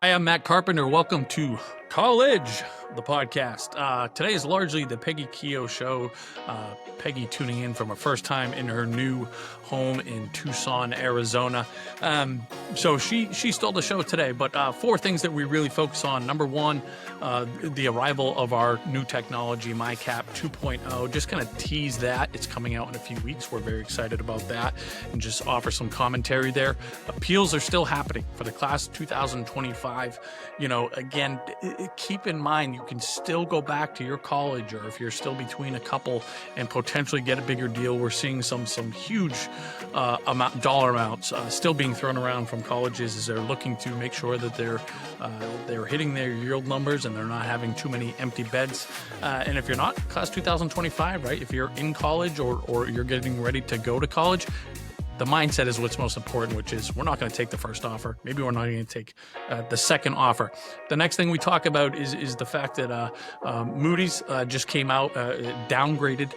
Hi, I'm Matt Carpenter. Welcome to College, the podcast. Today is largely the Peggy Keough show. Peggy tuning in from her first time in her new home in Tucson, Arizona. So she stole the show today, but four things that we really focus on. Number one, the arrival of our new technology, MyCAP 2.0. Just kind of tease that. It's coming out in a few weeks. We're very excited about that and just offer some commentary there. Appeals are still happening for the class 2025. Again, keep in mind you can still go back to your college, or if you're still between a couple, and potentially get a bigger deal. We're seeing some huge dollar amounts still being thrown around from colleges as they're looking to make sure that they're hitting their yield numbers and they're not having too many empty beds. And if you're not class 2025, right, if you're in college or you're getting ready to go to college, the mindset is what's most important, which is we're not going to take the first offer. Maybe we're not going to take the second offer. The next thing we talk about is the fact that Moody's just came out, downgraded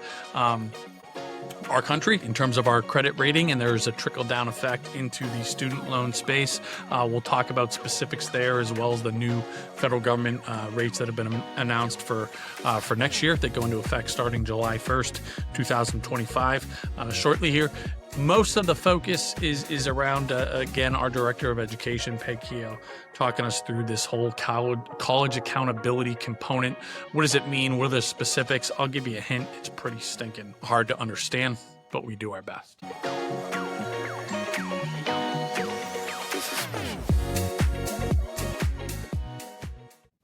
our country in terms of our credit rating, and there's a trickle-down effect into the student loan space. We'll talk about specifics there, as well as the new federal government rates that have been announced for next year that go into effect starting July 1st, 2025. Shortly here, most of the focus is around, again, our Director of Education, Peg Keough, talking us through this whole college accountability component. What does it mean? What are the specifics? I'll give you a hint. It's pretty stinking hard to understand, but we do our best.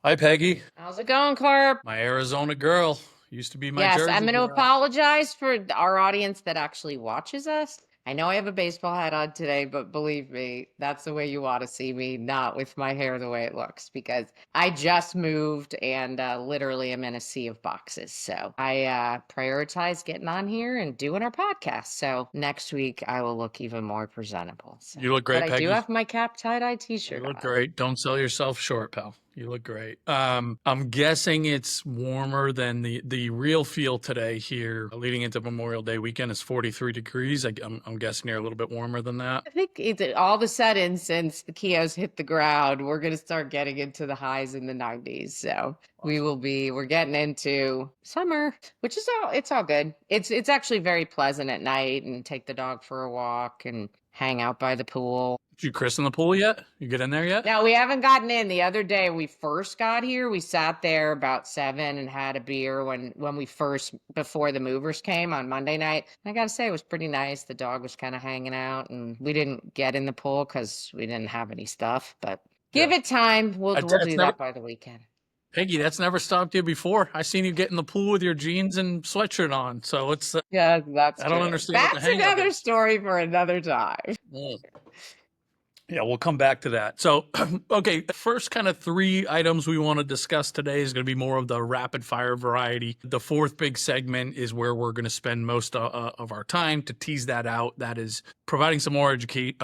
Hi, Peggy. How's it going, Carp? My Arizona girl. Used to be my Yes, Jersey I'm going to girl. apologize for our audience that actually watches us. I know I have a baseball hat on today, but believe me, that's the way you want to see me, not with my hair the way it looks, because I just moved and literally am in a sea of boxes. So I prioritize getting on here and doing our podcast. So next week I will look even more presentable. So. You look great, but Peggy. I do have my cap tie-dye t-shirt You look on. great. Don't sell yourself short, pal. You look great. I'm guessing it's warmer than the real feel today here leading into Memorial Day weekend. It's 43 degrees. I'm guessing you're a little bit warmer than that. I think it's all of a sudden, since the Keoughs hit the ground, we're going to start getting into the highs in the 90s. So we're getting into summer, which is it's all good. It's actually very pleasant at night, and take the dog for a walk and hang out by the pool. Did you christen the pool yet? You get in there yet? No, we haven't gotten in. The other day we first got here, we sat there about 7 and had a beer before the movers came on Monday night. I got to say, it was pretty nice. The dog was kind of hanging out, and we didn't get in the pool because we didn't have any stuff, but give it time. We'll do that by the weekend. Peggy, that's never stopped you before. I seen you get in the pool with your jeans and sweatshirt on. So it's yeah, that's I don't true. understand. That's another story for another time. Yeah, we'll come back to that. So, okay, first kind of 3 items we want to discuss today is going to be more of the rapid fire variety. The fourth big segment is where we're going to spend most of our time to tease that out. That is providing some more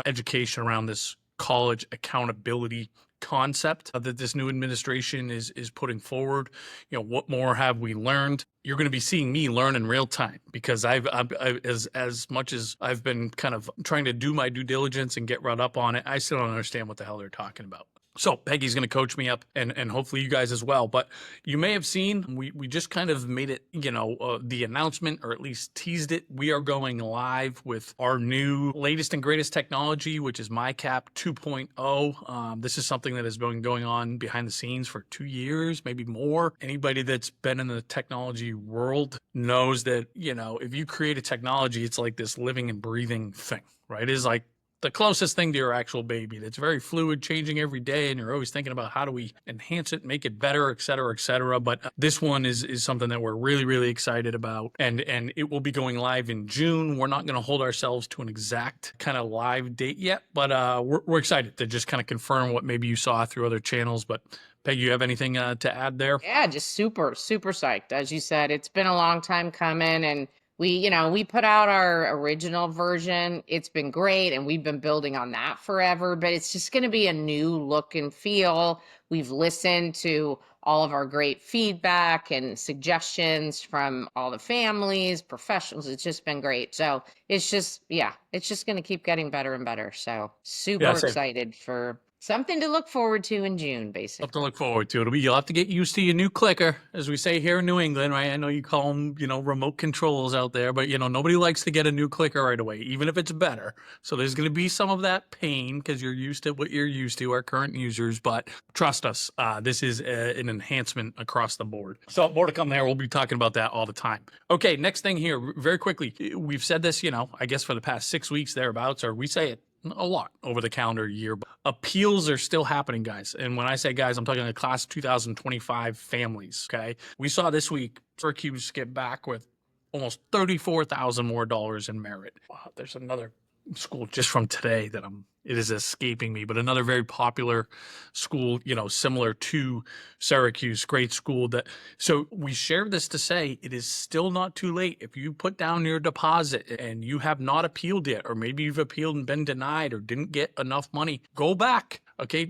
education around this college accountability concept that this new administration is putting forward. What more have we learned? You're going to be seeing me learn in real time, because I've as much as I've been kind of trying to do my due diligence and get read up on it, I still don't understand what the hell they're talking about. So Peggy's going to coach me up, and hopefully you guys as well. But you may have seen, we just kind of made it, the announcement, or at least teased it. We are going live with our new latest and greatest technology, which is MyCAP 2.0. This is something that has been going on behind the scenes for 2 years, maybe more. Anybody that's been in the technology world knows that, if you create a technology, it's like this living and breathing thing, right? It is like the closest thing to your actual baby. That's very fluid, changing every day, and you're always thinking about how do we enhance it, make it better, et cetera, et cetera. But this one is something that we're really, really excited about, and it will be going live in June. We're not going to hold ourselves to an exact kind of live date yet, but we're excited to just kind of confirm what maybe you saw through other channels. But Peg, you have anything to add there? Yeah, just super, super psyched. As you said, it's been a long time coming, and we put out our original version. It's been great, and we've been building on that forever, but it's just going to be a new look and feel. We've listened to all of our great feedback and suggestions from all the families, professionals. It's just been great. So it's just going to keep getting better and better. So super excited Something to look forward to in June, Something to basically. look forward to. You'll have to get used to your new clicker, as we say here in New England, right? I know you call them, remote controls out there, but nobody likes to get a new clicker right away, even if it's better. So there's going to be some of that pain because you're used to what you're used to, our current users. But trust us, this is an enhancement across the board. So more to come there. We'll be talking about that all the time. Okay, next thing here, very quickly. We've said this, I guess for the past 6 weeks thereabouts, or we say it a lot over the calendar year. But appeals are still happening, guys. And when I say guys, I'm talking the class of 2025 families. Okay. We saw this week Syracuse get back with almost $34,000 more dollars in merit. Wow, there's another school just from today that it is escaping me, but another very popular school, similar to Syracuse, great school. So we share this to say it is still not too late. If you put down your deposit and you have not appealed yet, or maybe you've appealed and been denied or didn't get enough money, go back. Okay.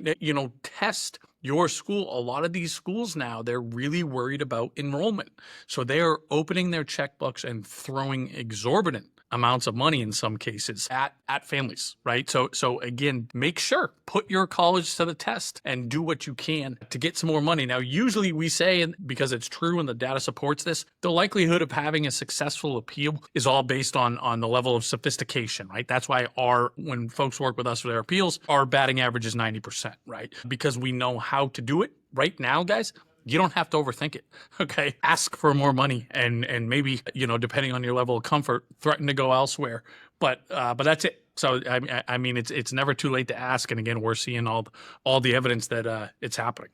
Test your school. A lot of these schools now, they're really worried about enrollment. So they are opening their checkbooks and throwing exorbitant amounts of money in some cases at families, right? So again, make sure, put your college to the test and do what you can to get some more money. Now, usually we say, and because it's true and the data supports this, the likelihood of having a successful appeal is all based on the level of sophistication, right? That's why when folks work with us for their appeals, our batting average is 90%, right? Because we know how to do it. Right now, guys, you don't have to overthink it. Okay. Ask for more money and maybe, depending on your level of comfort, threaten to go elsewhere. But that's it. So, I mean, it's never too late to ask. And again, we're seeing all the evidence that it's happening.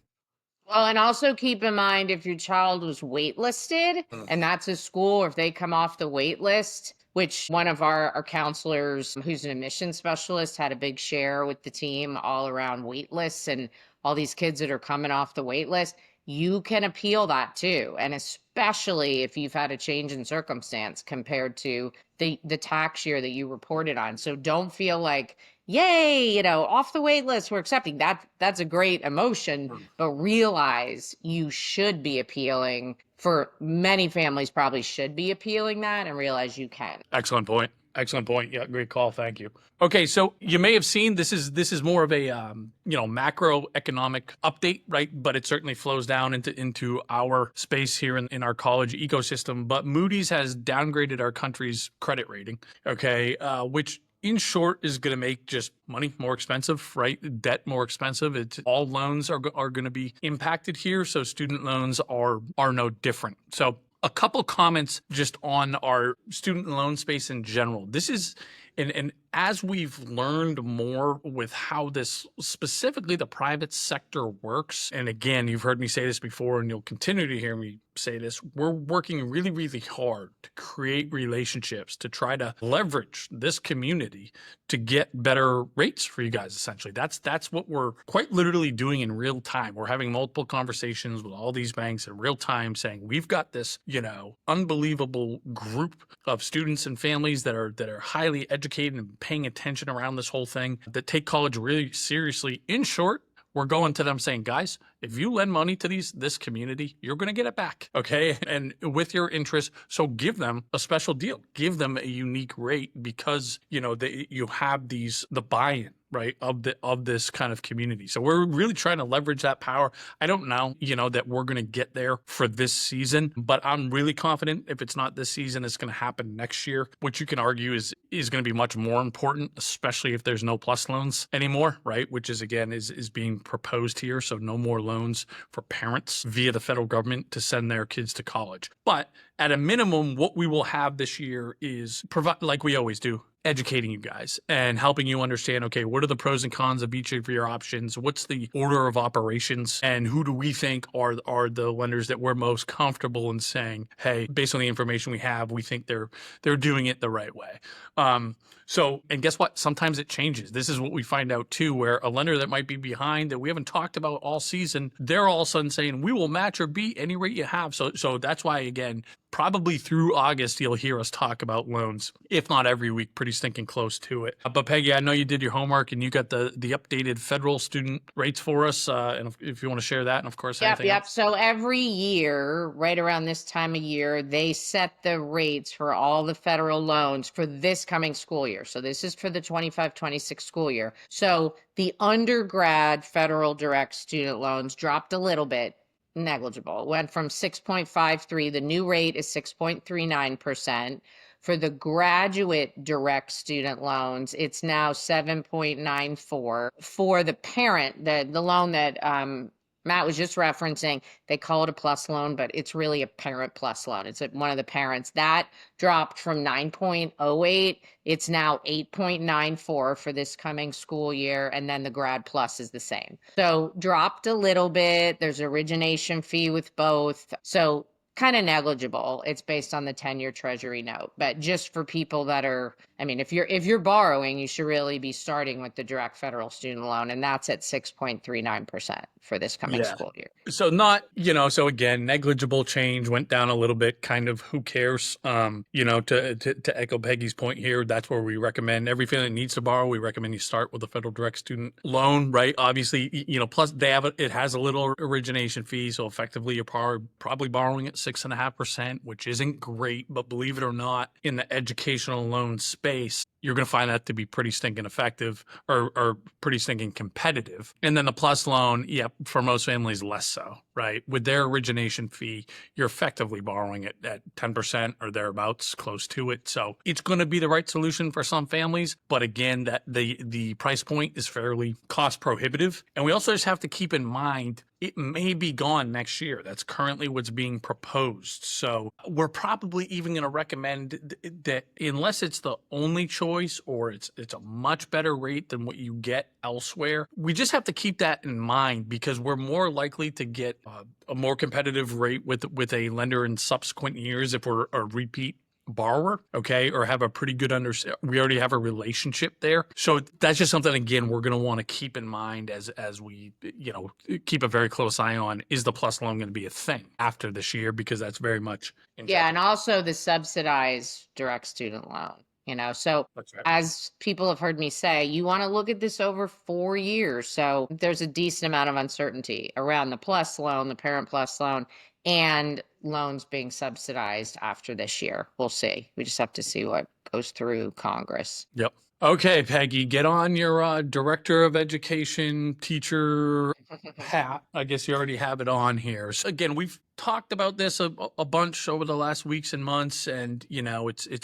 Well, and also keep in mind if your child was waitlisted and that's a school, or if they come off the wait list, which one of our counselors, who's an admission specialist, had a big share with the team all around wait lists and all these kids that are coming off the wait list, you can appeal that too. And especially if you've had a change in circumstance compared to the tax year that you reported on. So don't feel like, yay, off the wait list, we're accepting that. That's a great emotion, but realize you should be appealing. For many families probably should be appealing that, and realize you can. Excellent point. Excellent point. Yeah, great call. Thank you. Okay, so you may have seen this is more of a macroeconomic update, right? But it certainly flows down into our space here in our college ecosystem. But Moody's has downgraded our country's credit rating. Okay, which in short is going to make just money more expensive, right? Debt more expensive. All loans are going to be impacted here. So student loans are no different. So a couple comments just on our student loan space in general. This is, and as we've learned more with how this, specifically the private sector works, and again, you've heard me say this before and you'll continue to hear me say this, we're working really, really hard to create relationships, to try to leverage this community to get better rates for you guys, essentially. That's what we're quite literally doing in real time. We're having multiple conversations with all these banks in real time saying, we've got this, unbelievable group of students and families that are highly educated and paying attention around this whole thing, that take college really seriously. In short, we're going to them saying, guys, if you lend money to this community, you're going to get it back, okay? And with your interest, so give them a special deal. Give them a unique rate because, you have the buy-in, right, of this kind of community. So we're really trying to leverage that power. I don't know, that we're going to get there for this season, but I'm really confident if it's not this season, it's going to happen next year, which you can argue is going to be much more important, especially if there's no plus loans anymore, right? Which is, again, is being proposed here. So no more loans for parents via the federal government to send their kids to college. But at a minimum, what we will have this year is provide, like we always do, educating you guys and helping you understand, okay, what are the pros and cons of each of your options? What's the order of operations? And who do we think are the lenders that we're most comfortable in saying, hey, based on the information we have, we think they're doing it the right way. So, and guess what? Sometimes it changes. This is what we find out too, where a lender that might be behind that we haven't talked about all season, they're all of a sudden saying, we will match or beat any rate you have. So that's why, again, probably through August, you'll hear us talk about loans, if not every week, pretty stinking close to it. But Peggy, I know you did your homework and you got the updated federal student rates for us. And if you want to share that, and of course, anything else. So every year, right around this time of year, they set the rates for all the federal loans for this coming school year. year. So this is for the 25-26 school year. So the undergrad federal direct student loans dropped a little bit, negligible. It went from 6.53, the new rate is 6.39%. For the graduate direct student loans, it's now 7.94. For the parent, the loan that Matt was just referencing, they call it a plus loan, but it's really a parent plus loan. It's one of the parents. That dropped from 9.08. It's now 8.94 for this coming school year. And then the grad plus is the same. So dropped a little bit. There's origination fee with both. So kind of negligible. It's based on the 10-year treasury note. But just for people that are, I mean, if you're borrowing, you should really be starting with the direct federal student loan, and that's at 6.39% for this coming Yeah. school year. So not, so again, negligible change, went down a little bit, kind of who cares? To echo Peggy's point here, that's where we recommend every family that needs to borrow. We recommend you start with a federal direct student loan, right? Obviously, plus it has a little origination fee. So effectively you're probably borrowing at 6.5%, which isn't great, but believe it or not, in the educational loan space, you're going to find that to be pretty stinking effective or pretty stinking competitive. And then the plus loan, for most families, less so, right? With their origination fee, you're effectively borrowing it at 10% or thereabouts, close to it. So it's going to be the right solution for some families. But again, that the price point is fairly cost prohibitive. And we also just have to keep in mind it may be gone next year. That's currently what's being proposed. So we're probably even going to recommend that unless it's the only choice or it's a much better rate than what you get elsewhere, we just have to keep that in mind because we're more likely to get a more competitive rate with a lender in subsequent years if we're a repeat borrower, okay, or have a pretty good we already have a relationship there. So that's just something, again, we're going to want to keep in mind as we, keep a very close eye on, is the plus loan going to be a thing after this year? Because that's very much in Yeah, jeopardy. and also the subsidized direct student loan, so That's right. as people have heard me say, you want to look at this over 4 years. So there's a decent amount of uncertainty around the plus loan, the parent plus loan, and loans being subsidized after this year. We'll see. We just have to see what goes through Congress. Yep. Okay, Peggy, get on your director of education teacher hat. I guess you already have it on here. So again, we've talked about this a bunch over the last weeks and months, and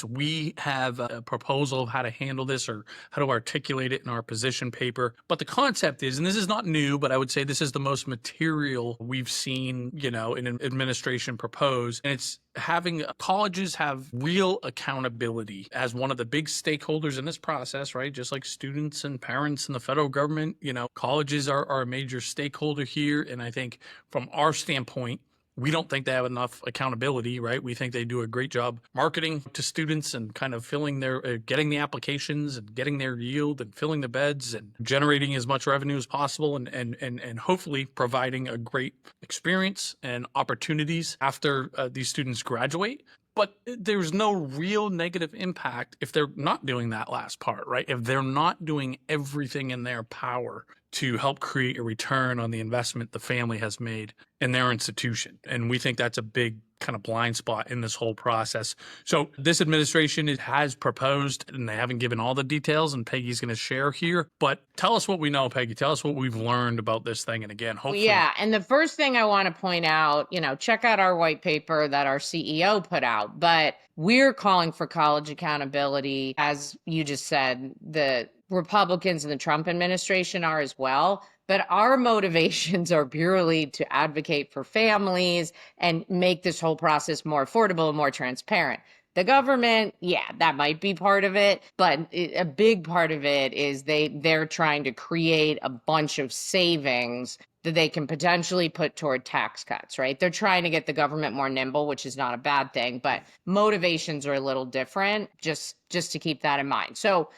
we have a proposal of how to handle this or how to articulate it in our position paper. But the concept is, and this is not new, but I would say this is the most material we've seen, in an administration propose, and it's having colleges have real accountability as one of the big stakeholders in this process, right? Just like students and parents and the federal government, colleges are a major stakeholder here. And I think from our standpoint, we don't think they have enough accountability, right? We think they do a great job marketing to students and kind of filling getting the applications and getting their yield and filling the beds and generating as much revenue as possible and hopefully providing a great experience and opportunities after these students graduate. But there's no real negative impact if they're not doing that last part, right? If they're not doing everything in their power to help create a return on the investment the family has made in their institution. And we think that's a big kind of blind spot in this whole process. So this administration has proposed, and they haven't given all the details, and Peggy's going to share here. But tell us what we know, Peggy. Tell us what we've learned about this thing. And again, hopefully. Yeah. And the first thing I want to point out, check out our white paper that our CEO put out. But we're calling for college accountability. As you just said, the Republicans and the Trump administration are as well. But our motivations are purely to advocate for families and make this whole process more affordable and more transparent. The government, that might be part of it, but a big part of it is they're trying to create a bunch of savings that they can potentially put toward tax cuts, right? They're trying to get the government more nimble, which is not a bad thing, but motivations are a little different, just to keep that in mind. So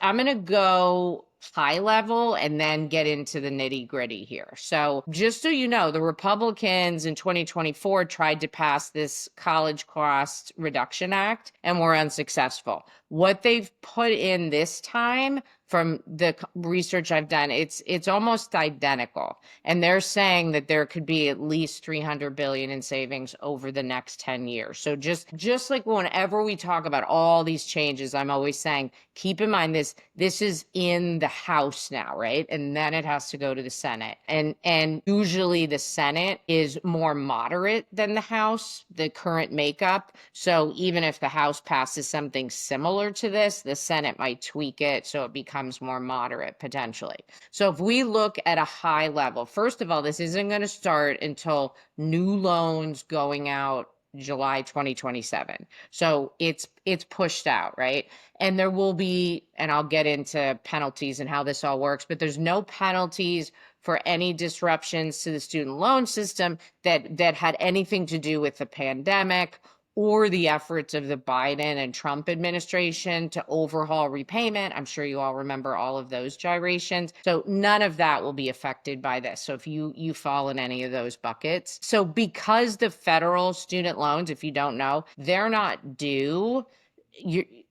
I'm going to go high level and then get into the nitty gritty here. So just so you know, the Republicans in 2024 tried to pass this College Cost Reduction Act and were unsuccessful. What they've put in this time from the research I've done, it's almost identical. And they're saying that there could be at least 300 billion in savings over the next 10 years. So just like whenever we talk about all these changes, I'm always saying, keep in mind this is in the House now, right? And then it has to go to the Senate. And usually the Senate is more moderate than the House, the current makeup. So even if the House passes something similar to this, the Senate might tweak it so it becomes more moderate potentially. So if we look at a high level, first of all, this isn't going to start until new loans going out July 2027. So it's pushed out, right? And there will be, and I'll get into penalties and how this all works, but there's no penalties for any disruptions to the student loan system that had anything to do with the pandemic or the efforts of the Biden and Trump administration to overhaul repayment. I'm sure you all remember all of those gyrations. So none of that will be affected by this. So if you fall in any of those buckets. So because the federal student loans, if you don't know, they're not due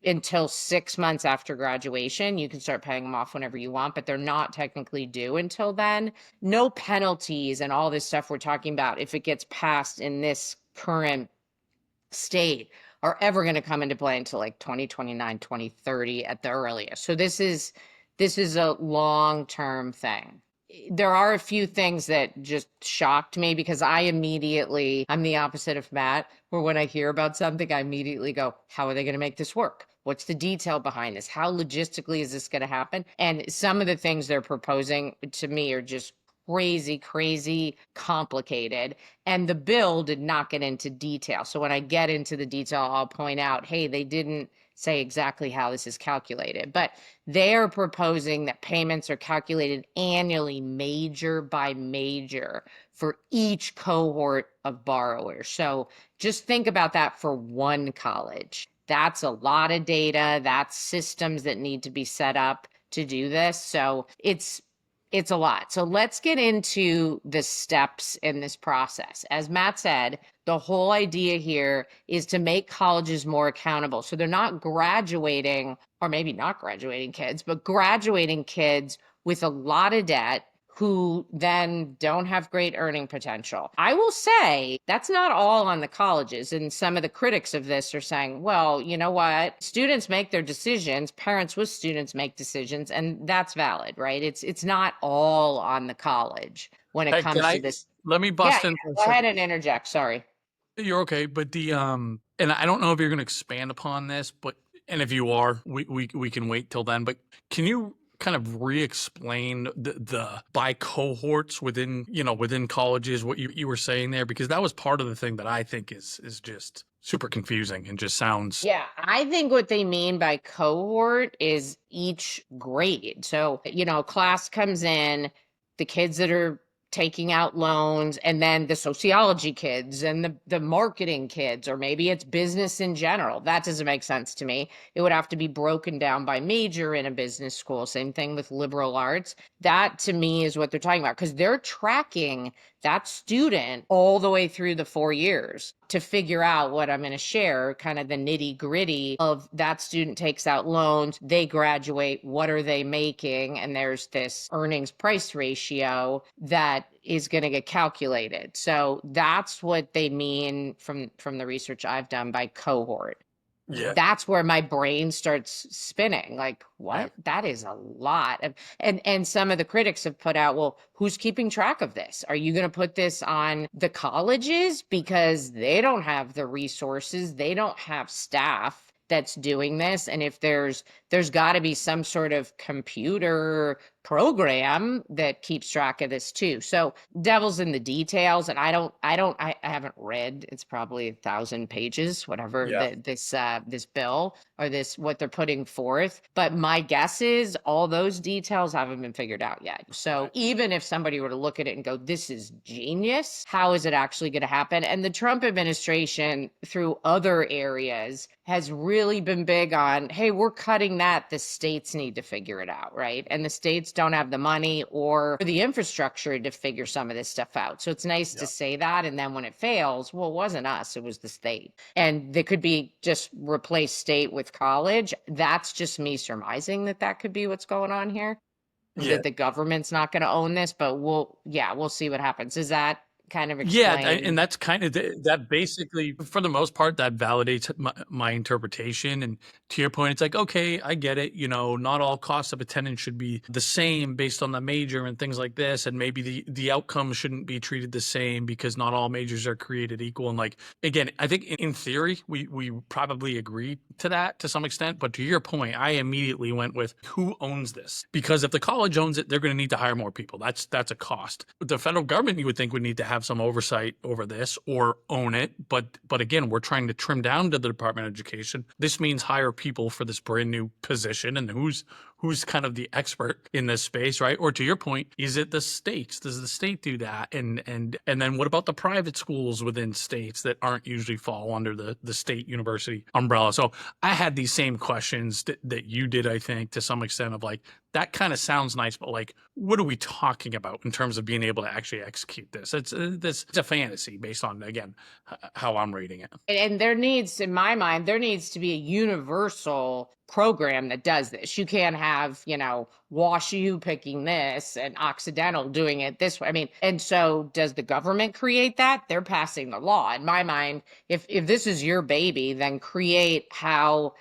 until 6 months after graduation. You can start paying them off whenever you want, but they're not technically due until then. No penalties and all this stuff we're talking about, if it gets passed in this current state, are ever going to come into play until like 2029, 2030 at the earliest. So this is a long-term thing. There are a few things that just shocked me because I'm the opposite of Matt, where when I hear about something, I immediately go, how are they going to make this work? What's the detail behind this? How logistically is this going to happen? And some of the things they're proposing to me are just crazy complicated. And the bill did not get into detail. So when I get into the detail, I'll point out, hey, they didn't say exactly how this is calculated, but they're proposing that payments are calculated annually, major by major, for each cohort of borrowers. So just think about that for one college. That's a lot of data. That's systems that need to be set up to do this. So it's a lot. So let's get into the steps in this process. As Matt said, the whole idea here is to make colleges more accountable. So they're not graduating, or maybe not graduating kids, but graduating kids with a lot of debt who then don't have great earning potential. I will say that's not all on the colleges. And some of the critics of this are saying, well, you know what? Students make their decisions, parents with students make decisions, and that's valid, right? It's not all on the college when it Hey, comes to this. let me Yeah, bust in for a go ahead second. and interject. Sorry. You're okay, but and I don't know if you're going to expand upon this, but and if you are, we can wait till then. But can you kind of re-explain the by cohorts within within colleges what you were saying there, because that was part of the thing that I think is just super confusing and just sounds. Yeah, I think what they mean by cohort is each grade. So, class comes in, the kids that are taking out loans, and then the sociology kids and the marketing kids, or maybe it's business in general. That doesn't make sense to me. It would have to be broken down by major in a business school. Same thing with liberal arts. That to me is what they're talking about, because they're tracking that student all the way through the 4 years to figure out what I'm going to share, kind of the nitty gritty of that student takes out loans, they graduate, what are they making? And there's this earnings price ratio that is going to get calculated. So that's what they mean from the research I've done by cohort. Yeah. That's where my brain starts spinning. Like, Yeah. what? That is a lot of, and some of the critics have put out, well, who's keeping track of this? Are you going to put this on the colleges because they don't have the resources, they don't have staff that's doing this? And if there's got to be some sort of computer program that keeps track of this too. So devil's in the details, and I haven't read, it's probably 1,000 pages, whatever this bill or this what they're putting forth. But my guess is all those details haven't been figured out yet. So even if somebody were to look at it and go, this is genius, how is it actually going to happen? And the Trump administration, through other areas, has really been big on, hey, we're cutting that, the states need to figure it out, right? And the states don't have the money or the infrastructure to figure some of this stuff out. So it's nice to Yeah. say that. And then when it fails, well, it wasn't us, it was the state. And they could be just replace state with college. That's just me surmising that that could be what's going on here, Yeah. that the government's not going to own this, but we'll see what happens. Does that kind of Yeah, explain? and that's kind of that basically, for the most part, that validates my interpretation. And to your point, it's like, okay, I get it. Not all costs of attendance should be the same based on the major and things like this. And maybe the outcomes shouldn't be treated the same because not all majors are created equal. And like, again, I think in theory, we probably agree to that to some extent. But to your point, I immediately went with who owns this? Because if the college owns it, they're going to need to hire more people. That's a cost. The federal government, you would think, would need to have some oversight over this or own it. But again, we're trying to trim down to the Department of Education. This means hire people for this brand new position, and who's kind of the expert in this space, right? Or to your point, is it the states? Does the state do that? And then what about the private schools within states that aren't usually fall under the state university umbrella? So I had these same questions that you did, I think, to some extent, of like, that kind of sounds nice, but like, what are we talking about in terms of being able to actually execute this? It's a fantasy based on, again, how I'm reading it. And there needs, in my mind, there needs to be a universal program that does this. You can't have, Wash U picking this and Occidental doing it this way. I mean, and so does the government create that? They're passing the law. In my mind, if this is your baby, then create how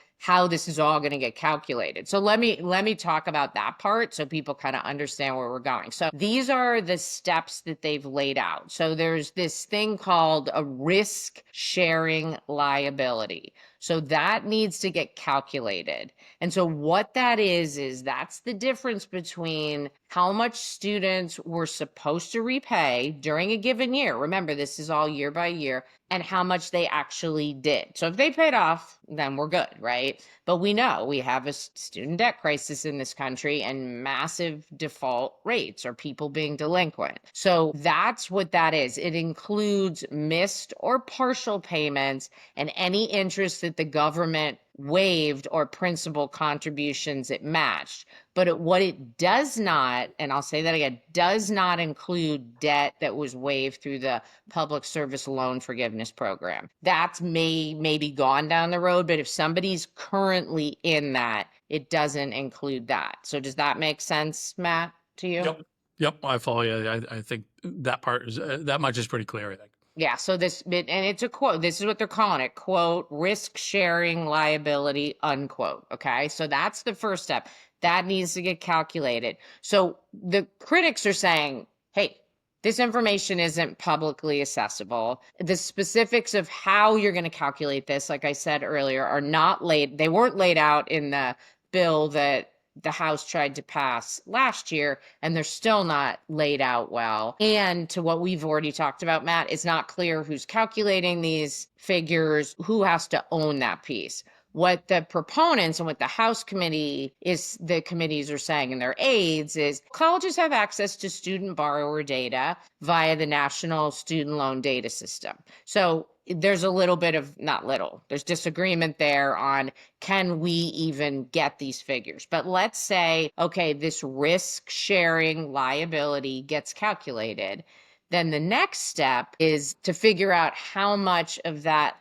this is all going to get calculated. So let me talk about that part so people kind of understand where we're going. So these are the steps that they've laid out. So there's this thing called a risk sharing liability. So that needs to get calculated. And so what that is that's the difference between how much students were supposed to repay during a given year. Remember, this is all year by year, and how much they actually did. So if they paid off, then we're good, right? But we know we have a student debt crisis in this country and massive default rates or people being delinquent. So that's what that is. It includes missed or partial payments and any interest that the government waived or principal contributions it matched. But what it does not, and I'll say that again, does not include debt that was waived through the public service loan forgiveness program. That's maybe gone down the road, but if somebody's currently in that, it doesn't include that. So does that make sense, Matt, to you? Yep, I follow you. I think that part is that much is pretty clear, I think. Yeah, so and it's a quote. This is what they're calling it, quote, risk sharing liability, unquote. Okay, so that's the first step. That needs to get calculated. So the critics are saying, hey, this information isn't publicly accessible. The specifics of how you're going to calculate this, like I said earlier, are not they weren't laid out in the bill that the House tried to pass last year, and they're still not laid out well. And to what we've already talked about, Matt, it's not clear who's calculating these figures, who has to own that piece. What the proponents and what the House the committees are saying in their aides is colleges have access to student borrower data via the National Student Loan Data System. So there's a little bit of, not little, there's disagreement there on, can we even get these figures? But let's say, okay, this risk sharing liability gets calculated. Then the next step is to figure out how much of that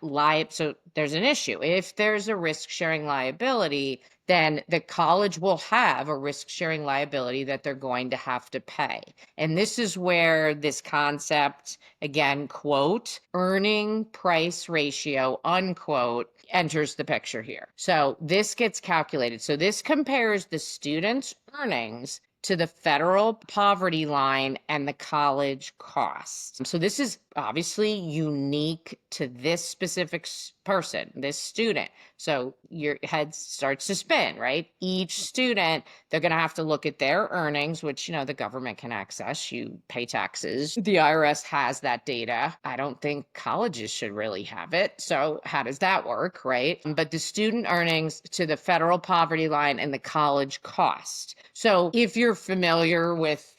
so there's an issue. If there's a risk sharing liability, then the college will have a risk sharing liability that they're going to have to pay. And this is where this concept, again, quote, earning price ratio, unquote, enters the picture here. So this gets calculated. So this compares the student's earnings to the federal poverty line and the college costs. So this is obviously unique to this specific person, this student. So your head starts to spin, right? Each student, they're going to have to look at their earnings, which, the government can access. You pay taxes. The IRS has that data. I don't think colleges should really have it. So how does that work, right? But the student earnings to the federal poverty line and the college cost. So if you're familiar with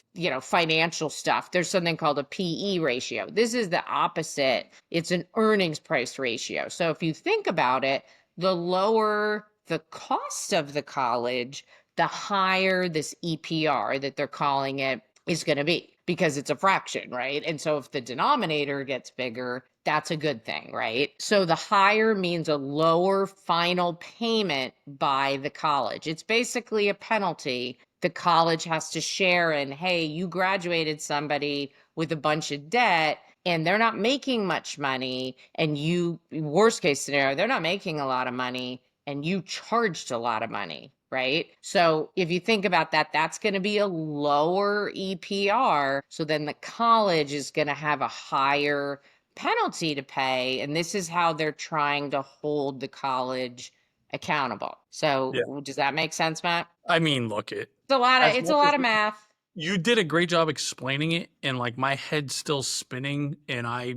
financial stuff, there's something called a PE ratio. This is the opposite. It's an earnings price ratio. So if you think about it, the lower the cost of the college, the higher this EPR that they're calling it is going to be because it's a fraction, right? And so if the denominator gets bigger, that's a good thing, right? So the higher means a lower final payment by the college. It's basically a penalty the college has to share in. Hey, you graduated somebody with a bunch of debt and they're not making much money, and you, worst case scenario, they're not making a lot of money and you charged a lot of money, right? So if you think about that, that's going to be a lower EPR. So then the college is going to have a higher penalty to pay. And this is how they're trying to hold the college accountable. Yeah. So does that make sense, Matt? I mean, look, as It's a much lot as of math. you did a great job explaining it, and like my head's still spinning, and I,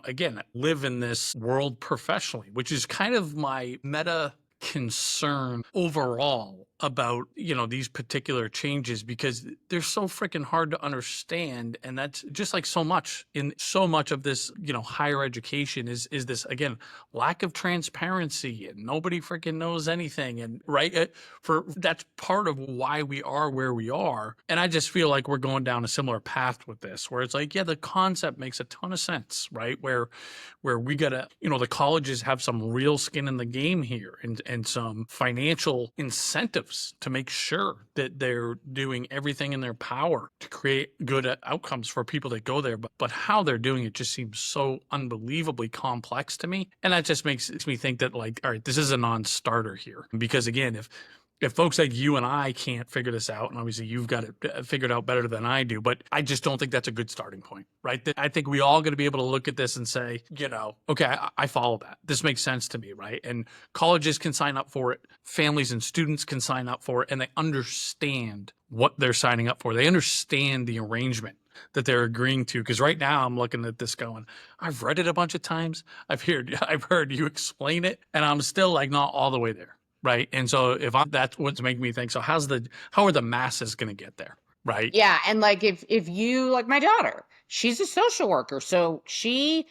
again, live in this world professionally, which is kind of my meta concern overall about, these particular changes, because they're so freaking hard to understand. And that's just like so much of this, higher education is this, again, lack of transparency, and nobody freaking knows anything. And right, for that's part of why we are where we are. And I just feel like we're going down a similar path with this, where it's like, yeah, the concept makes a ton of sense, right? Where we gotta, the colleges have some real skin in the game here, and some financial incentives to make sure that they're doing everything in their power to create good outcomes for people that go there. But how they're doing it just seems so unbelievably complex to me. And that just makes me think that, like, all right, this is a non-starter here. Because again, if folks like you and I can't figure this out, and obviously you've got it figured out better than I do, but I just don't think that's a good starting point, right? I think we all got to be able to look at this and say, okay, I follow that. This makes sense to me, right? And colleges can sign up for it, families and students can sign up for it, and they understand what they're signing up for. They understand the arrangement that they're agreeing to. Because right now I'm looking at this going, I've read it a bunch of times. I've heard you explain it, and I'm still like not all the way there. Right. And so that's what's making me think, so how are the masses going to get there? Right. Yeah, and like if you, like my daughter, she's a social worker, so she's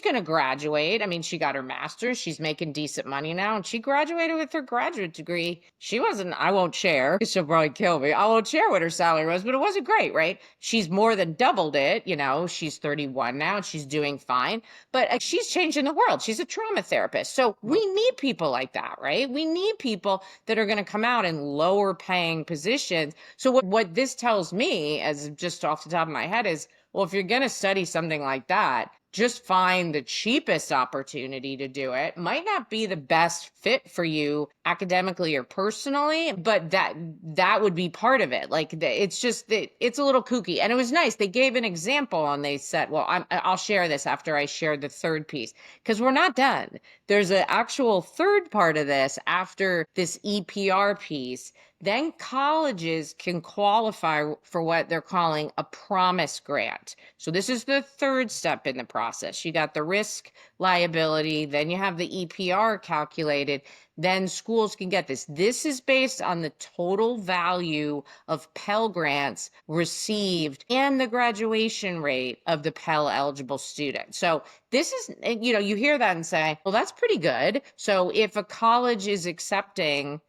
going to graduate. I mean, she got her master's, she's making decent money now, and she graduated with her graduate degree. She wasn't, I won't share, she'll probably kill me. I won't share what her salary was, but it wasn't great, right? She's more than doubled it, she's 31 now and she's doing fine, but she's changing the world. She's a trauma therapist. So we need people like that, right? We need people that are going to come out in lower paying positions. So what this tells me, as just off the top of my head, is, well, if you're going to study something like that, just find the cheapest opportunity to do it. Might not be the best fit for you academically or personally, but that would be part of it. Like, it's just, it's a little kooky. And it was nice. They gave an example and they said, well, I'll share this after I share the third piece, because we're not done. There's an actual third part of this after this EPR piece. Then colleges can qualify for what they're calling a promise grant. So this is the third step in the process. You got the risk liability, then you have the EPR calculated, then schools can get this. This is based on the total value of Pell Grants received and the graduation rate of the Pell eligible student. So this is, you hear that and say, well, that's pretty good. So if a college is accepting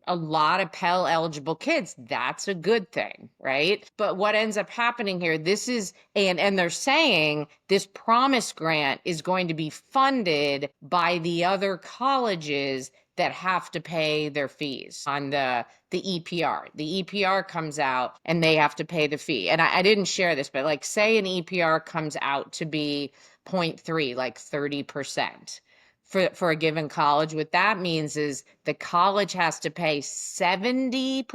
a lot of Pell eligible kids, that's a good thing, right? But what ends up happening here, this is, and they're saying this promise grant is going to be funded by the other colleges that have to pay their fees on the EPR. The EPR comes out and they have to pay the fee. And I didn't share this, but like, say an EPR comes out to be 0.3, like 30%. For a given college, what that means is the college has to pay 70%,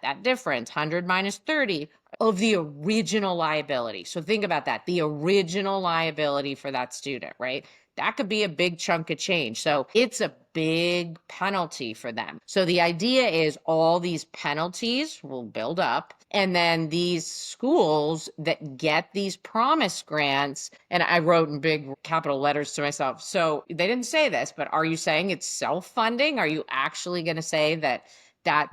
that difference, 100 minus 30, of the original liability. So think about that, the original liability for that student, right? That could be a big chunk of change. So it's a big penalty for them. So the idea is all these penalties will build up, and then these schools that get these promise grants, and I wrote in big capital letters to myself, so they didn't say this, but are you saying it's self-funding? Are you actually going to say that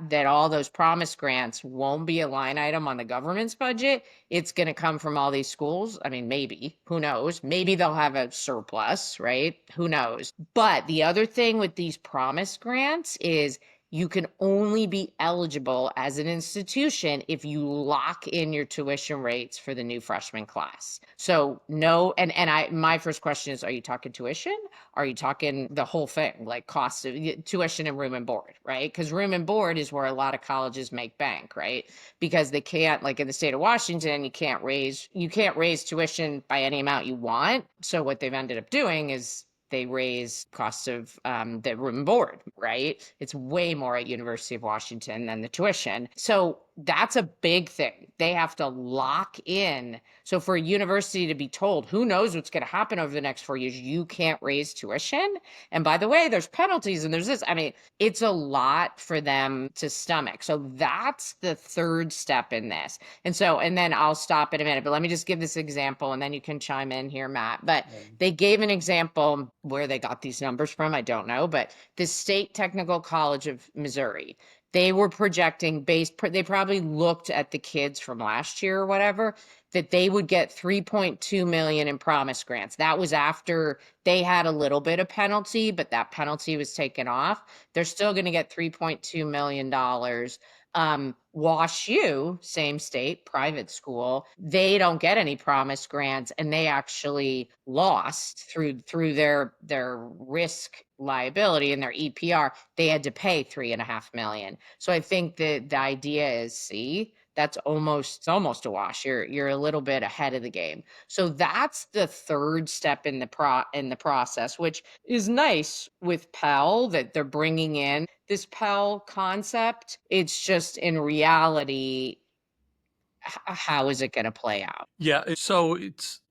that all those promise grants won't be a line item on the government's budget. It's going to come from all these schools. I mean, maybe, who knows? Maybe they'll have a surplus, right? Who knows? But the other thing with these promise grants is you can only be eligible as an institution if you lock in your tuition rates for the new freshman class. So no, and my first question is, are you talking tuition? Are you talking the whole thing, like cost of tuition and room and board, right? Because room and board is where a lot of colleges make bank, right? Because they can't, like in the state of Washington, you can't raise tuition by any amount you want. So what they've ended up doing is they raise costs of the room and board, right? It's way more at University of Washington than the tuition. So that's a big thing. They have to lock in. So for a university to be told, who knows what's going to happen over the next 4 years, you can't raise tuition. And by the way, there's penalties and there's this. I mean, it's a lot for them to stomach. So that's the third step in this. And then I'll stop in a minute, but let me just give this example and then you can chime in here, Matt. But they gave an example where they got these numbers from, I don't know, but the State Technical College of Missouri, they were projecting they probably looked at the kids from last year or whatever, that they would get 3.2 million in promise grants. That was after they had a little bit of penalty, but that penalty was taken off. They're still going to get $3.2 million. Wash U, same state, private school, they don't get any promise grants and they actually lost through their risk liability and their EPR. They had to pay 3.5 million. So I think that the idea is, see, that's almost a wash. You're a little bit ahead of the game. So that's the third step in the process, which is nice with Pell that they're bringing in this Pell concept. It's just in reality, how is it going to play out? Yeah. So it's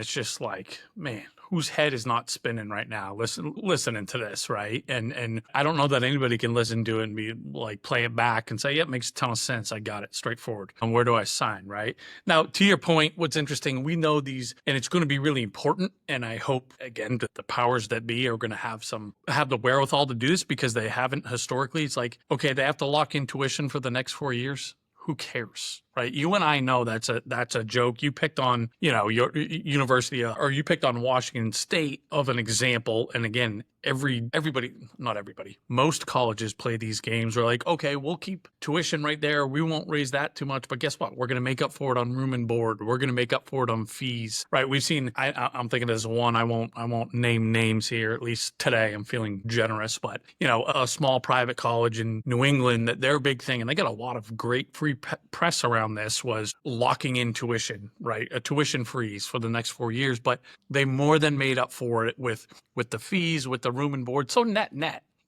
just like, man, whose head is not spinning right now listening to this, right? And I don't know that anybody can listen to it and be like, play it back and say, yeah, it makes a ton of sense. I got it, straightforward. And where do I sign, right? Now, to your point, what's interesting, we know these, and it's going to be really important. And I hope, again, that the powers that be are going to have the wherewithal to do this, because they haven't historically. It's like, okay, they have to lock in tuition for the next 4 years. Who cares, right? You and I know that's a joke. You picked on, your university, or you picked on Washington State of an example. And again, not everybody, most colleges play these games. We're like, okay, we'll keep tuition right there. We won't raise that too much, but guess what? We're going to make up for it on room and board. We're going to make up for it on fees, right? We've seen, I'm thinking there's one, I won't name names here, at least today. I'm feeling generous, but a small private college in New England, that their big thing, and they got a lot of great free press around this, was locking in tuition, right? A tuition freeze for the next 4 years, but they more than made up for it with the fees, with the room and board. So net,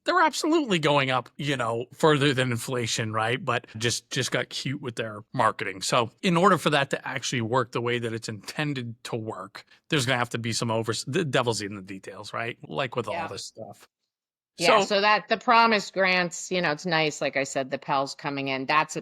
they're absolutely going up, further than inflation, right? But just got cute with their marketing. So in order for that to actually work the way that it's intended to work, there's going to have to be the devil's in the details, right? Like with all this stuff. Yeah, so that the promise grants, it's nice. Like I said, the Pell's coming in. That's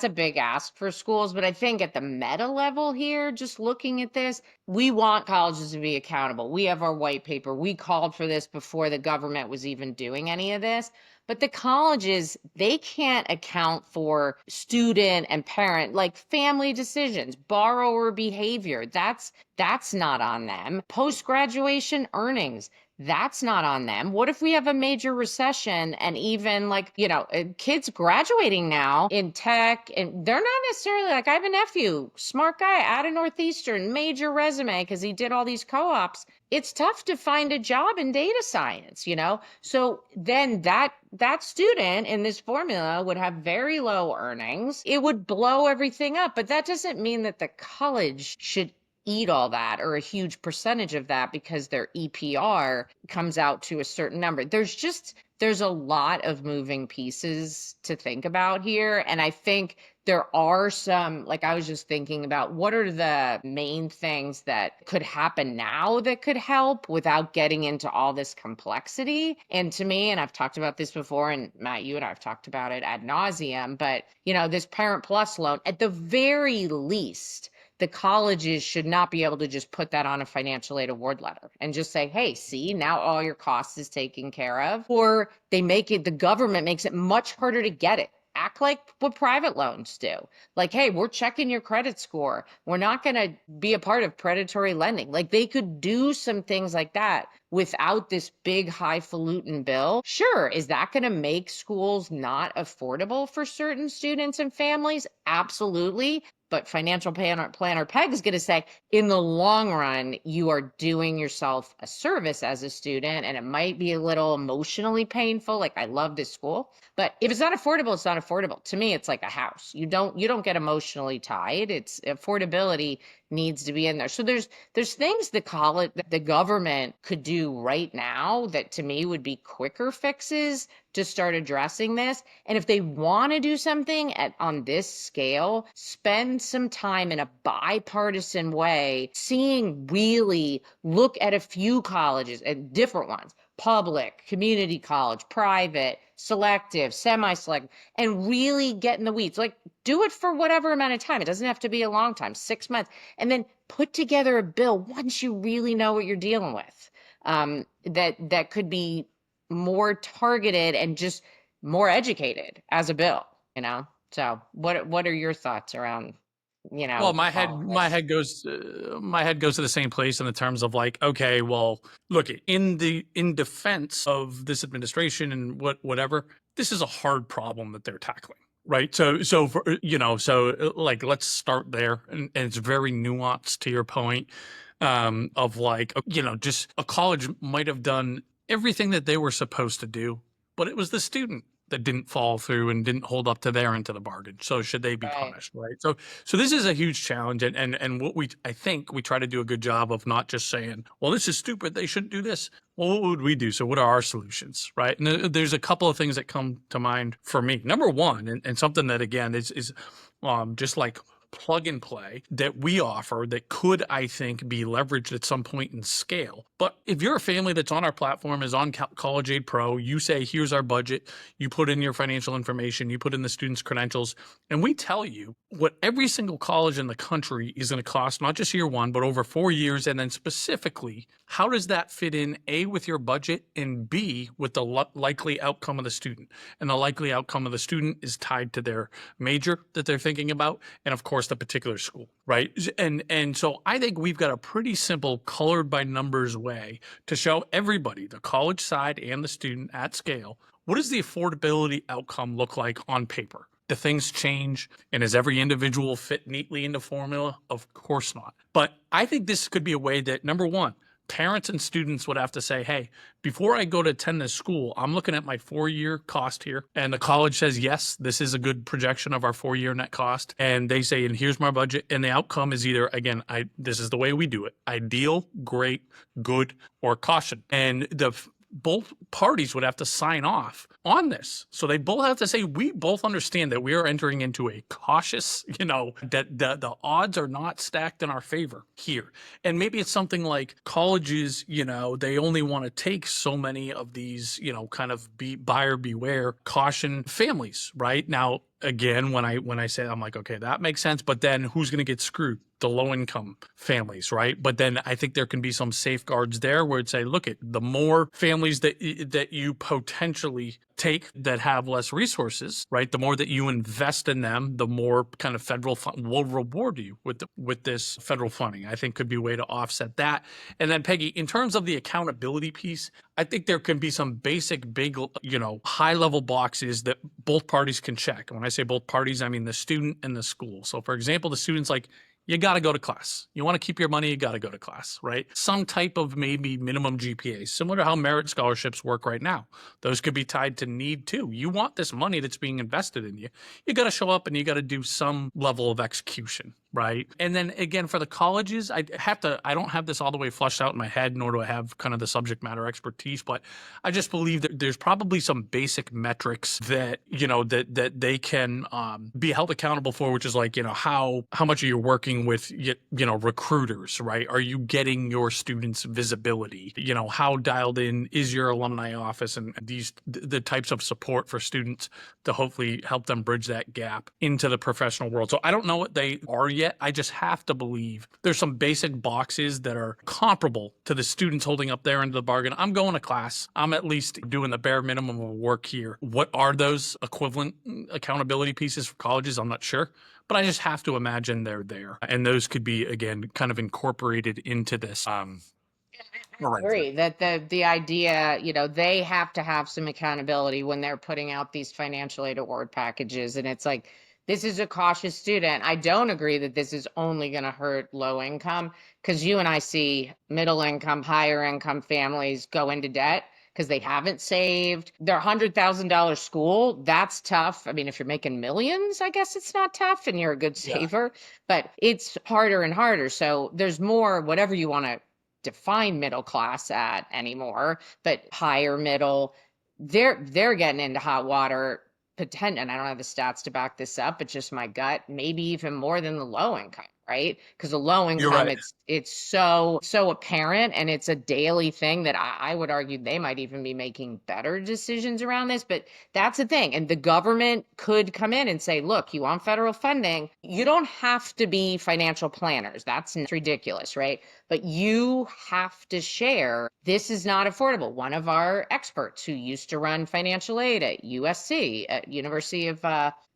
a big ask for schools. But I think at the meta level here, just looking at this, we want colleges to be accountable. We have our white paper. We called for this before the government was even doing any of this. But the colleges, they can't account for student and parent, like family decisions, borrower behavior. That's not on them. Post-graduation earnings, that's not on them. What if we have a major recession and even kids graduating now in tech, and they're not necessarily like, I have a nephew, smart guy out of Northeastern, major resume because he did all these co-ops. It's tough to find a job in data science, So then that student in this formula would have very low earnings. It would blow everything up, but that doesn't mean that the college should eat all that or a huge percentage of that because their EPR comes out to a certain number. There's a lot of moving pieces to think about here. And I think there are some, like I was just thinking about, what are the main things that could happen now that could help without getting into all this complexity? And to me, and I've talked about this before, and Matt, you and I have talked about it ad nauseum, but this Parent Plus loan, at the very least, the colleges should not be able to just put that on a financial aid award letter and just say, hey, see, now all your costs is taken care of. Or they make it, the government makes it much harder to get it. Act like what private loans do. Like, hey, we're checking your credit score. We're not going to be a part of predatory lending. Like, they could do some things like that without this big highfalutin bill. Sure, is that going to make schools not affordable for certain students and families? Absolutely. But financial planner Peg is going to say, in the long run, you are doing yourself a service as a student, and it might be a little emotionally painful. Like, I love this school, but if it's not affordable, it's not affordable. To me, it's like a house. You don't get emotionally tied. It's affordability needs to be in there. So there's things that the government could do right now that to me would be quicker fixes to start addressing this. And if they want to do something on this scale, spend some time in a bipartisan way, really look at a few colleges and different ones, public, community college, private, selective, semi-selective, and really get in the weeds. Like, do it for whatever amount of time. It doesn't have to be a long time, 6 months, and then put together a bill once you really know what you're dealing with. That could be more targeted and just more educated as a bill, you know? So what are your thoughts around, Well, my head all of my this? head goes my head goes to the same place in the terms of like, okay, well, look, in defense of this administration and whatever, this is a hard problem that they're tackling, right? So for, like, let's start there, and it's very nuanced to your point, of like, just a college might have done everything that they were supposed to do, but it was the student that didn't fall through and didn't hold up to their end of the bargain. So should they be Right. punished, right? So this is a huge challenge, and what I think we try to do a good job of not just saying, well, this is stupid, they shouldn't do this. Well, what would we do? So what are our solutions, right? And there's a couple of things that come to mind for me. Number one, and something that again is just like plug and play that we offer that could, I think, be leveraged at some point in scale. But if you're a family that's on our platform, is on College Aid Pro, you say, here's our budget, you put in your financial information, you put in the student's credentials, and we tell you what every single college in the country is going to cost, not just year one, but over 4 years. And then specifically, how does that fit in, A, with your budget, and B, with the likely outcome of the student? And the likely outcome of the student is tied to their major that they're thinking about, and of course, the particular school, right? And so I think we've got a pretty simple colored by numbers way to show everybody, the college side and the student at scale, what does the affordability outcome look like on paper? Do things change? And does every individual fit neatly into formula? Of course not. But I think this could be a way that, number one, parents and students would have to say, hey, before I go to attend this school, I'm looking at my 4-year cost here. And the college says, yes, this is a good projection of our 4-year net cost. And they say, and here's my budget. And the outcome is either, again, this is the way we do it: ideal, great, good, or caution. And both parties would have to sign off on this. So they both have to say, we both understand that we are entering into a cautious, that the odds are not stacked in our favor here. And maybe it's something like colleges, they only want to take so many of these, kind of buyer beware caution families, right? Now, again, when I say, I'm like, okay, that makes sense. But then who's going to get screwed? The low income families, right? But then I think there can be some safeguards there where it'd say, look, the more families that you potentially take that have less resources, right? The more that you invest in them, the more kind of federal fund will reward you with this federal funding. I think could be a way to offset that. And then Peggy, in terms of the accountability piece, I think there can be some basic, big, high level boxes that both parties can check. And when I say both parties, I mean the student and the school. So for example, the student's like, you got to go to class. You want to keep your money, you got to go to class, right? Some type of maybe minimum GPA, similar to how merit scholarships work right now. Those could be tied to need too. You want this money that's being invested in you. You got to show up and you got to do some level of execution, right? And then again, for the colleges, I don't have this all the way flushed out in my head, nor do I have kind of the subject matter expertise, but I just believe that there's probably some basic metrics that, that they can be held accountable for, which is like, how much are you working with, recruiters, right? Are you getting your students visibility? How dialed in is your alumni office, and the types of support for students to hopefully help them bridge that gap into the professional world. So I don't know what they are yet. get. I just have to believe there's some basic boxes that are comparable to the students holding up their end of the bargain. I'm going to class. I'm at least doing the bare minimum of work here. What are those equivalent accountability pieces for colleges? I'm not sure, but I just have to imagine they're there. And those could be, again, kind of incorporated into this arrangement. Agree that the idea, they have to have some accountability when they're putting out these financial aid award packages. And it's like, this is a cautious student. I don't agree that this is only going to hurt low income, because you and I see middle income, higher income families go into debt because they haven't saved. Their $100,000 school, that's tough. I mean, if you're making millions, I guess it's not tough and you're a good Yeah. saver, but it's harder and harder. So there's more, whatever you want to define middle class at anymore, but higher middle, they're getting into hot water potential. And I don't have the stats to back this up, but just my gut, maybe even more than the low income, right? Because the low You're income, right. it's so apparent, and it's a daily thing that I would argue they might even be making better decisions around this. But that's the thing. And the government could come in and say, look, you want federal funding, you don't have to be financial planners. That's ridiculous, right? But you have to share. This is not affordable. One of our experts who used to run financial aid at USC, at University of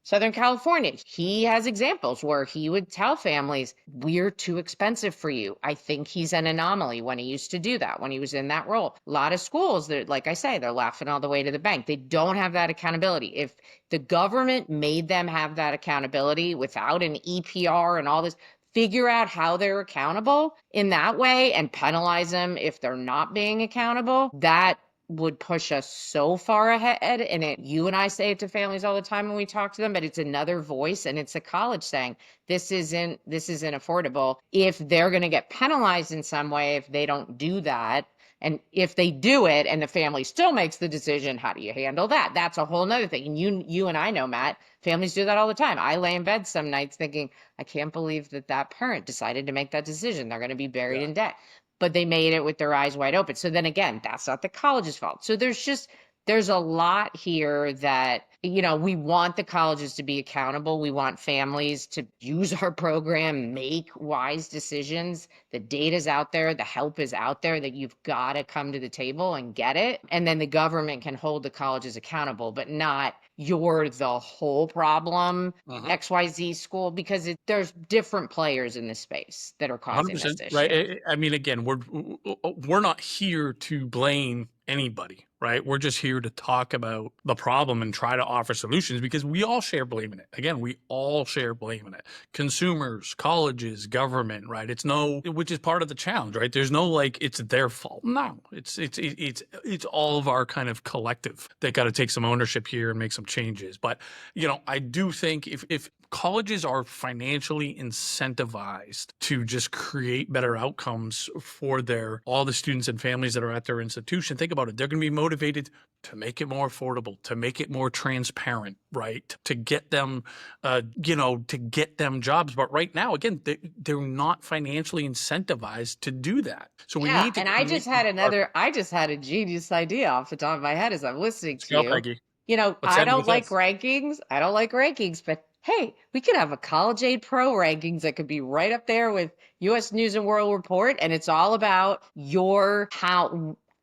Southern California, he has examples where he would tell families, we're too expensive for you. I think he's an anomaly when he used to do that, when he was in that role. A lot of schools, that, like I say, they're laughing all the way to the bank. They don't have that accountability. If the government made them have that accountability without an EPR and all this, figure out how they're accountable in that way and penalize them if they're not being accountable, that would push us so far ahead. And you and I say it to families all the time when we talk to them, but it's another voice, and it's a college saying, this isn't affordable. If they're going to get penalized in some way if they don't do that, and if they do it and the family still makes the decision, how do you handle that? That's a whole nother thing. And you and I know, Matt, families do that all the time. I lay in bed some nights thinking, I can't believe that parent decided to make that decision. They're going to be buried Yeah. in debt, but they made it with their eyes wide open. So then again, that's not the college's fault. So there's a lot here that, we want the colleges to be accountable. We want families to use our program, make wise decisions. The data's out there, the help is out there, that you've got to come to the table and get it. And then the government can hold the colleges accountable, but not you're the whole problem, Mhm. XYZ school, because there's different players in this space that are causing this 100%, right? issue. I mean, again, we're not here to blame anybody, right? We're just here to talk about the problem and try to offer solutions, because we all share blame in it. Again, we all share blame in it. Consumers, colleges, government, right? Which is part of the challenge, right? There's no like it's their fault. No, it's all of our kind of collective that got to take some ownership here and make some changes. But I do think if colleges are financially incentivized to just create better outcomes for all the students and families that are at their institution, think about it. They're going to be motivated to make it more affordable, to make it more transparent, right? To get them, to get them jobs. But right now, again, they're not financially incentivized to do that. So we Yeah, need to and create. I just had a genius idea off the top of my head as I'm listening Let's to go, you. Peggy. Let's I end don't with like this. rankings. I don't like rankings, but hey, we could have a College Aid Pro rankings that could be right up there with US News and World Report, and it's all about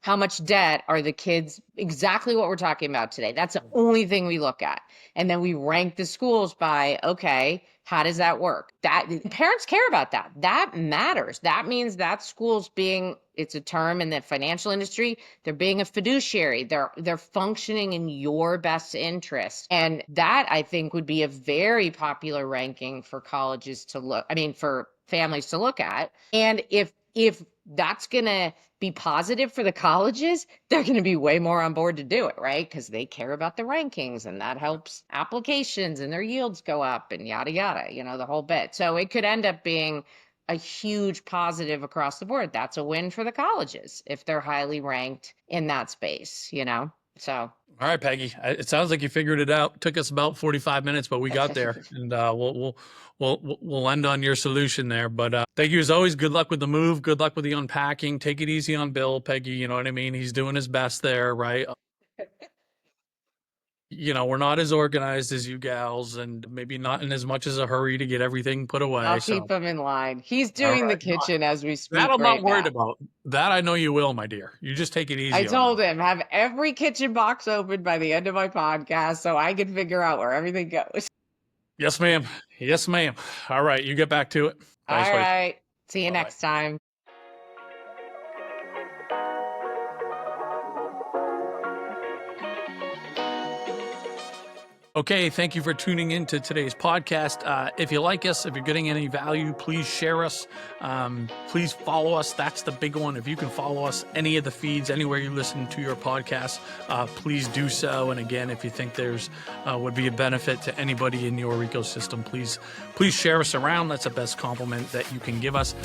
how much debt are the kids, exactly what we're talking about today. That's the only thing we look at. And then we rank the schools by, okay, how does that work? That parents care about that. That matters. That means that school's it's a term in the financial industry, they're being a fiduciary. They're functioning in your best interest. And that, I think, would be a very popular ranking for colleges to for families to look at. And if that's going to be positive for the colleges, they're going to be way more on board to do it, right? Because they care about the rankings, and that helps applications and their yields go up and yada, yada, the whole bit. So it could end up being a huge positive across the board. That's a win for the colleges if they're highly ranked in that space. So. All right, Peggy. It sounds like you figured it out. Took us about 45 minutes, but we got there, and we'll end on your solution there. But thank you as always. Good luck with the move. Good luck with the unpacking. Take it easy on Bill, Peggy. You know what I mean. He's doing his best there, right? we're not as organized as you gals, and maybe not in as much as a hurry to get everything put away. I'll So, keep him in line. He's all doing the right. kitchen as we That speak I'm not right worried now. about. That I know you will, my dear. You just take it I easy on told me. him have every kitchen box open by the end of my podcast so I can figure out where everything goes. Yes, ma'am. Yes, ma'am. All right. You get back to it. All Bye, sweetie. right. See you Bye-bye. next time. Okay, thank you for tuning in to today's podcast. If you like us, if you're getting any value, please share us. Please follow us. That's the big one. If you can follow us, any of the feeds, anywhere you listen to your podcast, please do so. And again, if you think there's would be a benefit to anybody in your ecosystem, please share us around. That's the best compliment that you can give us.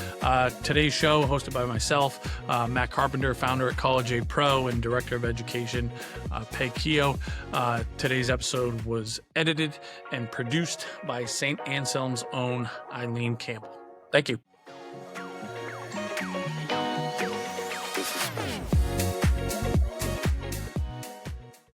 Today's show, hosted by myself, Matt Carpenter, founder at College A Pro and director of education, Keough. Today's episode was edited and produced by St. Anselm's own Eileen Campbell. Thank you.